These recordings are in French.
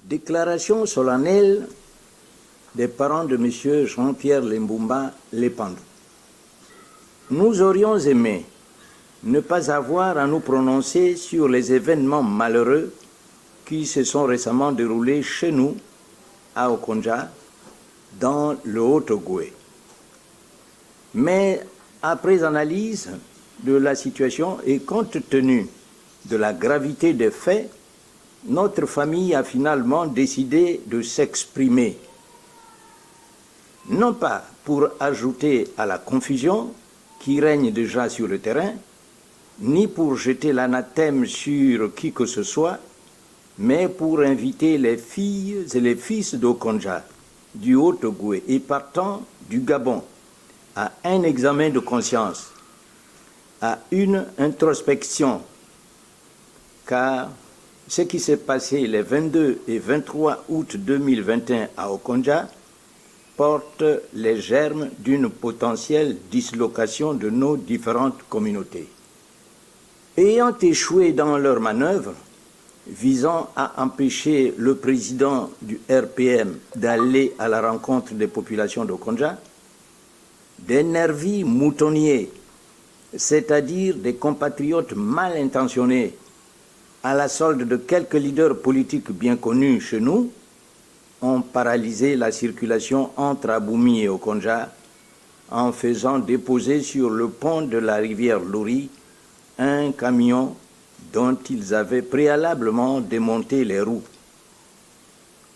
Déclaration solennelle des parents de M. Jean-Pierre Lembumba Lépandou. Nous aurions aimé ne pas avoir à nous prononcer sur les événements malheureux qui se sont récemment déroulés chez nous, à Okonja, dans le Haut-Ogooué. Mais après analyse de la situation et compte tenu de la gravité des faits, notre famille a finalement décidé de s'exprimer, non pas pour ajouter à la confusion qui règne déjà sur le terrain, ni pour jeter l'anathème sur qui que ce soit, mais pour inviter les filles et les fils d'Okonja, du Haut-Ogooué et partant du Gabon, à un examen de conscience, à une introspection, car ce qui s'est passé les 22 et 23 août 2021 à Okonja porte les germes d'une potentielle dislocation de nos différentes communautés. Ayant échoué dans leur manœuvre visant à empêcher le président du RPM d'aller à la rencontre des populations d'Okonja, des nervis moutonniers, c'est-à-dire des compatriotes mal intentionnés, à la solde de quelques leaders politiques bien connus chez nous, ont paralysé la circulation entre Aboumi et Okonja en faisant déposer sur le pont de la rivière Louri un camion dont ils avaient préalablement démonté les roues,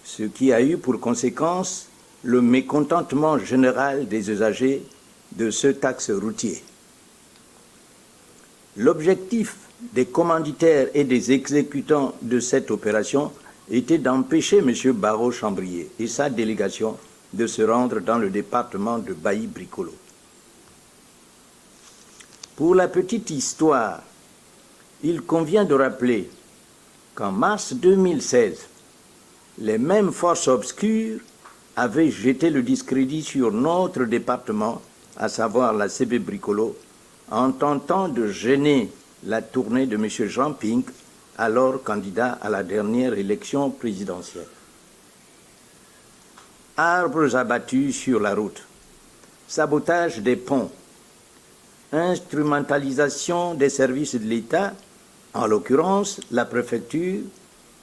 ce qui a eu pour conséquence le mécontentement général des usagers de ce axe routier. L'objectif des commanditaires et des exécutants de cette opération était d'empêcher M. Barreau-Chambrier et sa délégation de se rendre dans le département de Bailly-Bricolo. Pour la petite histoire, il convient de rappeler qu'en mars 2016, les mêmes forces obscures avaient jeté le discrédit sur notre département, à savoir la CB Bricolo, en tentant de gêner la tournée de M. Jean Ping, alors candidat à la dernière élection présidentielle. Arbres abattus sur la route, sabotage des ponts, instrumentalisation des services de l'État, en l'occurrence la préfecture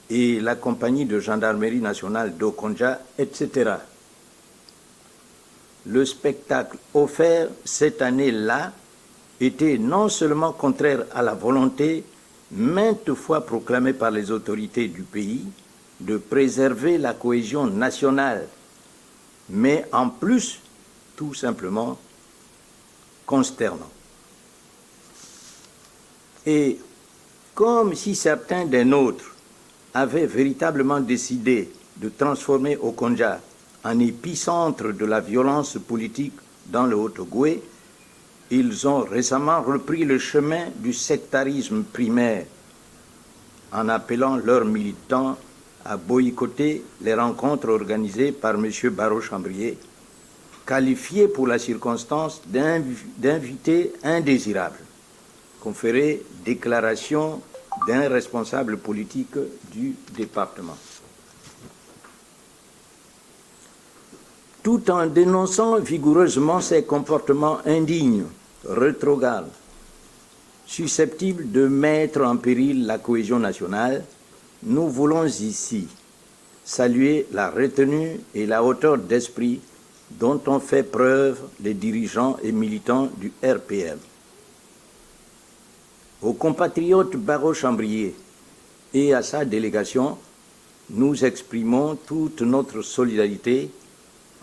et la compagnie de gendarmerie nationale d'Okonja, etc. Le spectacle offert cette année-là était non seulement contraire à la volonté maintes fois proclamée par les autorités du pays de préserver la cohésion nationale, mais en plus, tout simplement, consternant. Et comme si certains des nôtres avaient véritablement décidé de transformer Okonja en épicentre de la violence politique dans le Haut-Ogooué, ils ont récemment repris le chemin du sectarisme primaire en appelant leurs militants à boycotter les rencontres organisées par M. Barreau-Chambrier, qualifié pour la circonstance d'invité indésirable, conféré déclaration d'un responsable politique du département. Tout en dénonçant vigoureusement ces comportements indignes, rétrogrades, susceptibles de mettre en péril la cohésion nationale, nous voulons ici saluer la retenue et la hauteur d'esprit dont ont fait preuve les dirigeants et militants du RPM. Aux compatriotes Barreau-Chambrier et à sa délégation, nous exprimons toute notre solidarité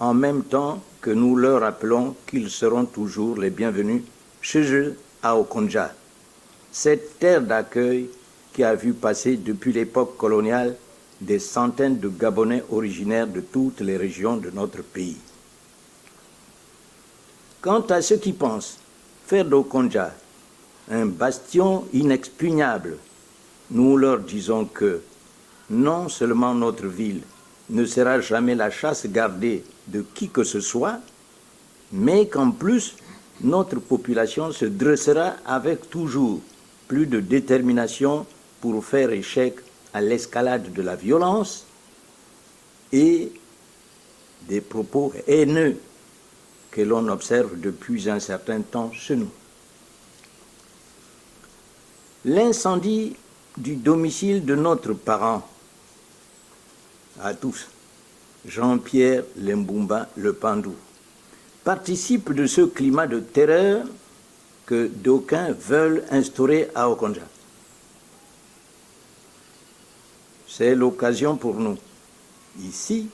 en même temps que nous leur rappelons qu'ils seront toujours les bienvenus chez eux à Okonja, cette terre d'accueil qui a vu passer depuis l'époque coloniale des centaines de Gabonais originaires de toutes les régions de notre pays. Quant à ceux qui pensent faire d'Okonja un bastion inexpugnable, nous leur disons que non seulement notre ville ne sera jamais la chasse gardée de qui que ce soit, mais qu'en plus, notre population se dressera avec toujours plus de détermination pour faire échec à l'escalade de la violence et des propos haineux que l'on observe depuis un certain temps chez nous. L'incendie du domicile de notre parent, à tous, Jean-Pierre Lembumba Le Pandou, participe de ce climat de terreur que d'aucuns veulent instaurer à Okonja. C'est l'occasion pour nous, ici,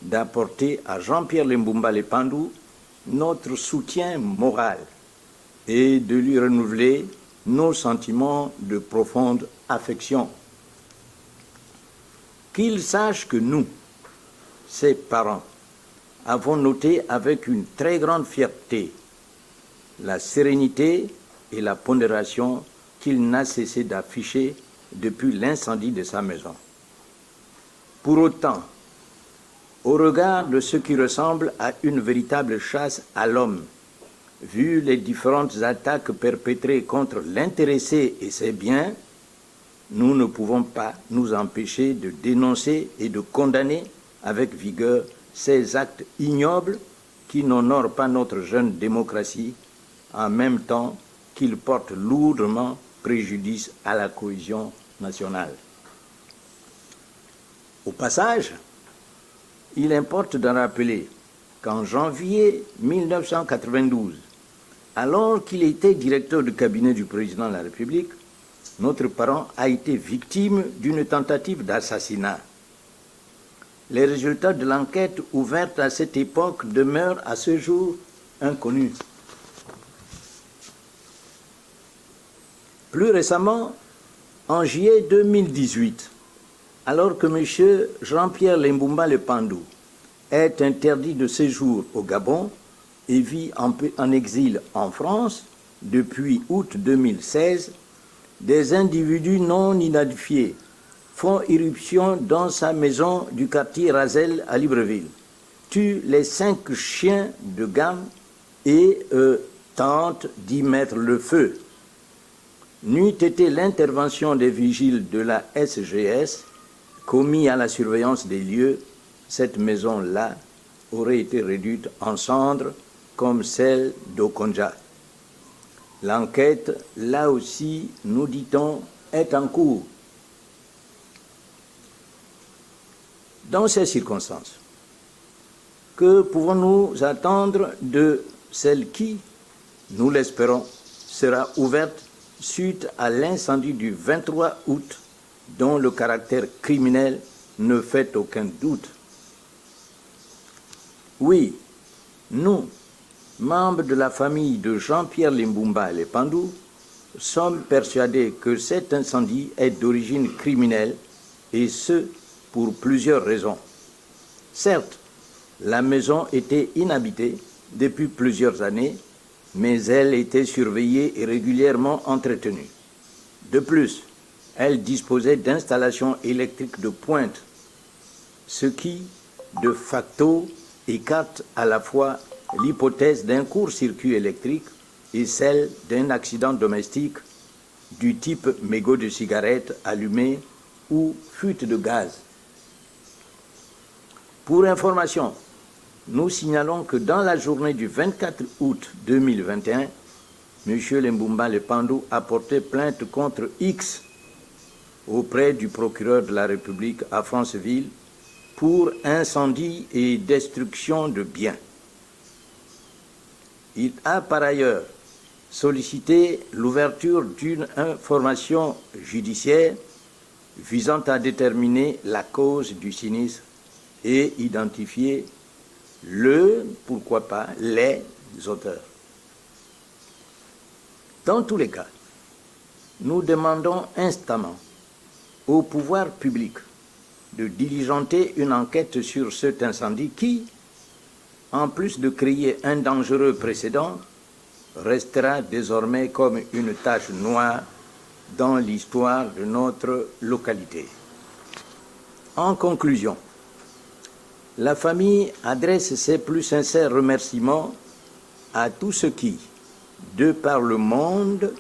d'apporter à Jean-Pierre Lembumba Le Pandou notre soutien moral et de lui renouveler nos sentiments de profonde affection. Qu'il sache que nous, ses parents, avons noté avec une très grande fierté la sérénité et la pondération qu'il n'a cessé d'afficher depuis l'incendie de sa maison. Pour autant, au regard de ce qui ressemble à une véritable chasse à l'homme, vu les différentes attaques perpétrées contre l'intéressé et ses biens, nous ne pouvons pas nous empêcher de dénoncer et de condamner avec vigueur ces actes ignobles qui n'honorent pas notre jeune démocratie, en même temps qu'ils portent lourdement préjudice à la cohésion nationale. Au passage, il importe de rappeler qu'en janvier 1992, alors qu'il était directeur de cabinet du président de la République, notre parent a été victime d'une tentative d'assassinat. Les résultats de l'enquête ouverte à cette époque demeurent à ce jour inconnus. Plus récemment, en juillet 2018, alors que M. Jean-Pierre Lembumba Le Pandou est interdit de séjour au Gabon et vit en exil en France depuis août 2016, des individus non identifiés font irruption dans sa maison du quartier Razel à Libreville, tuent les 5 chiens de gamme et tentent d'y mettre le feu. N'eût été l'intervention des vigiles de la SGS commis à la surveillance des lieux, cette maison-là aurait été réduite en cendres comme celle d'Okonja. L'enquête, là aussi, nous dit-on, est en cours. Dans ces circonstances, que pouvons-nous attendre de celle qui, nous l'espérons, sera ouverte suite à l'incendie du 23 août dont le caractère criminel ne fait aucun doute? Oui, nous, membres de la famille de Jean-Pierre Lembumba Le Pandou, sommes persuadés que cet incendie est d'origine criminelle, et ce, pour plusieurs raisons. Certes, la maison était inhabitée depuis plusieurs années, mais elle était surveillée et régulièrement entretenue. De plus, elle disposait d'installations électriques de pointe, ce qui, de facto, écarte à la fois l'hypothèse d'un court-circuit électrique et celle d'un accident domestique du type mégot de cigarette allumé ou fuite de gaz. Pour information, nous signalons que dans la journée du 24 août 2021, M. Lembumba Le Pandou a porté plainte contre X auprès du procureur de la République à Franceville pour incendie et destruction de biens. Il a par ailleurs sollicité l'ouverture d'une information judiciaire visant à déterminer la cause du sinistre et identifier pourquoi pas, les auteurs. Dans tous les cas, nous demandons instamment au pouvoir public de diligenter une enquête sur cet incendie qui, en plus de créer un dangereux précédent, restera désormais comme une tache noire dans l'histoire de notre localité. En conclusion, la famille adresse ses plus sincères remerciements à tous ceux qui, de par le monde,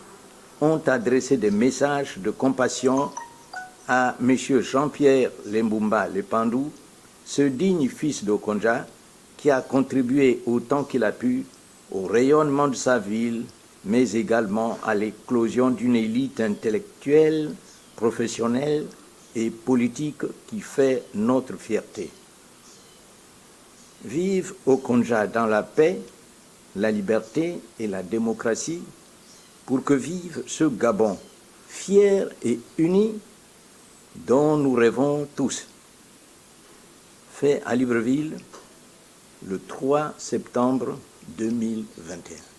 ont adressé des messages de compassion à M. Jean-Pierre Lembumba Le Pandou ce digne fils d'Okonja qui a contribué autant qu'il a pu au rayonnement de sa ville, mais également à l'éclosion d'une élite intellectuelle, professionnelle et politique qui fait notre fierté. Vive Okonja dans la paix, la liberté et la démocratie, pour que vive ce Gabon fier et uni dont nous rêvons tous. Fait à Libreville le 3 septembre 2021.